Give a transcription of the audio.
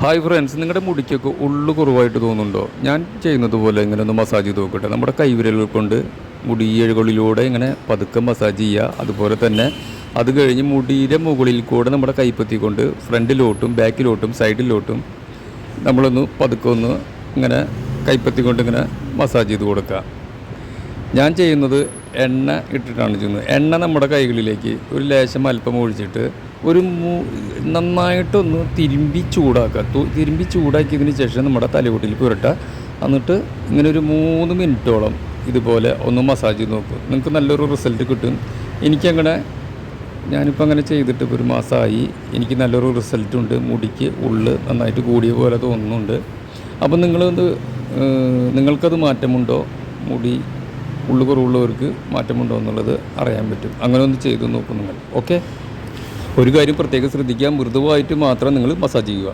Hi friends, നിങ്ങളുടെ മുടിക്കൊക്കെ ഉള്ളു കുറവായിട്ട് തോന്നുന്നുണ്ടോ? ഞാൻ ചെയ്യുന്നത് പോലെ ഇങ്ങനെ ഒന്ന് മസാജ് ചെയ്ത് നോക്കട്ടെ. നമ്മുടെ കൈവിരലുകൾ കൊണ്ട് മുടിയിഴകളിലൂടെ ഇങ്ങനെ പതുക്കെ മസാജ് ചെയ്യുക. അതുപോലെ തന്നെ അത് കഴിഞ്ഞ് മുടിയുടെ മുകളിൽ കൂടെ നമ്മുടെ കൈപ്പത്തി കൊണ്ട് ഫ്രണ്ടിലോട്ടും ബാക്കിലോട്ടും സൈഡിലോട്ടും നമ്മളൊന്ന് പതുക്കെ ഒന്ന് ഇങ്ങനെ കൈപ്പത്തി കൊണ്ട് ഇങ്ങനെ മസാജ് ചെയ്ത് കൊടുക്കുക. ഞാൻ ചെയ്യുന്നത് എണ്ണ ഇട്ടിട്ടാണ് ചെയ്യുന്നത്. എണ്ണ നമ്മുടെ കൈകളിലേക്ക് ഒരു ലേശം അല്പം ഒഴിച്ചിട്ട് ഒരു നന്നായിട്ടൊന്ന് തിരുമ്പി ചൂടാക്കിയതിന് ശേഷം നമ്മുടെ തലയോട്ടിൽ പുരട്ടുക. എന്നിട്ട് ഇങ്ങനെ ഒരു 3 മിനിറ്റോളം ഇതുപോലെ ഒന്ന് മസാജ് ചെയ്ത് നോക്കും. നിങ്ങൾക്ക് നല്ലൊരു റിസൾട്ട് കിട്ടും. ഞാനിപ്പോൾ അങ്ങനെ ചെയ്തിട്ട് ഒരു മാസമായി. എനിക്ക് നല്ലൊരു റിസൾട്ടുണ്ട്. മുടിക്ക് ഉള്ള് നന്നായിട്ട് കൂടിയ പോലെ തോന്നുന്നുണ്ട്. അപ്പം നിങ്ങൾക്കത് മാറ്റമുണ്ടോ? മുടി ഉള്ളു കുറവുള്ളവർക്ക് മാറ്റമുണ്ടോ എന്നുള്ളത് അറിയാൻ പറ്റും. അങ്ങനെ ഒന്ന് ചെയ്ത് നോക്കും നിങ്ങൾ. ഓക്കെ, ഒരു കാര്യം പ്രത്യേകം ശ്രദ്ധിക്കുക, മൃദുവായിട്ട് മാത്രം നിങ്ങൾ മസാജ് ചെയ്യുക.